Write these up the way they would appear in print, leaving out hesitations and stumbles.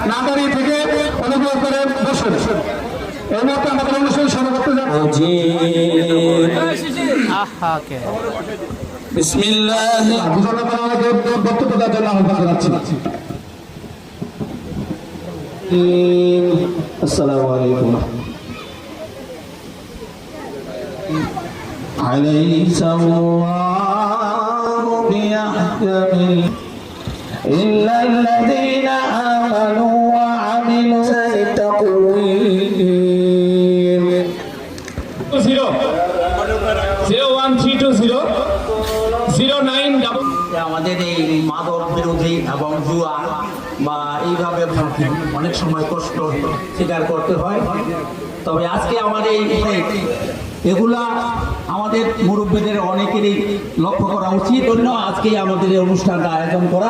না দাঁড়িয়ে থেকে অনুগ্রহ করে বসুন। এই মুহূর্তে আমাদের অনুষ্ঠান শুরু করতে যাচ্ছি। বিসমিল্লাহ বক্তব্য দেওয়ার জন্য আহ্বান জানাচ্ছি। আসসালামু আলাইকুম। أليس الله بيحكم إلا الذين آمنوا وعملوا التقويم 01320 আমাদের এই মাদক বিরোধী এবং জুয়া বা এইভাবে অনেক সময় কষ্ট স্বীকার করতে হয়। তবে আজকে আমাদের এগুলা আমাদের মুরব্বীদের অনেকেরই লক্ষ্য করা উচিত। অন্য আজকে আমাদের এই অনুষ্ঠানটা আয়োজন করা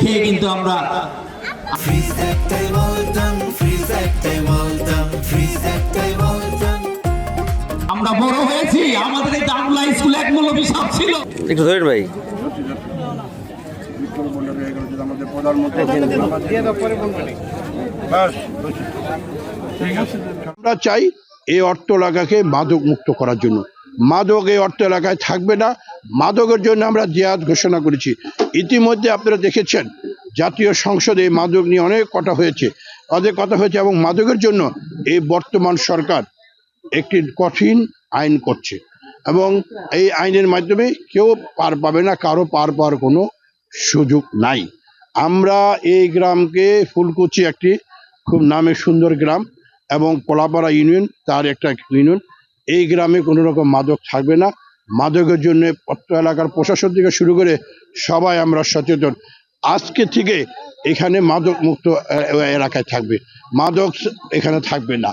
খেয়ে কিন্তু আমরা আমরা বড় হয়েছি। আমাদের এই দামলা স্কুলে এক মৌলবী সাহেব ছিল। একটু ধরেন ভাই। আমরা চাই এই অর্থ এলাকাকে মাদক মুক্ত করার জন্য। মাদক এই অর্থ এলাকায় থাকবে না। মাদকের জন্য আমরা জিহাদ ঘোষণা করেছি। ইতিমধ্যে আপনারা দেখেছেন জাতীয় সংসদে মাদক নিয়ে অনেক কথা হয়েছে, এবং মাদকের জন্য এই বর্তমান সরকার একটি কঠিন আইন করছে এবং এই আইনের মাধ্যমে কেউ পার পাবে না, কারো পার পাওয়ার কোনো সুযোগ নাই। আমরা এই গ্রামকে ফুলকুচি একটি খুব নামে সুন্দর গ্রাম এবং কলাপাড়া ইউনিয়ন তার একটা ইউনিয়ন। এই গ্রামে কোনো রকম মাদক থাকবে না। মাদকের জন্য অত্র এলাকার প্রশাসন থেকে শুরু করে সবাই আমরা সচেতন। আজকে থেকে এখানে মাদক মুক্ত এলাকায় থাকবে, মাদক এখানে থাকবে না।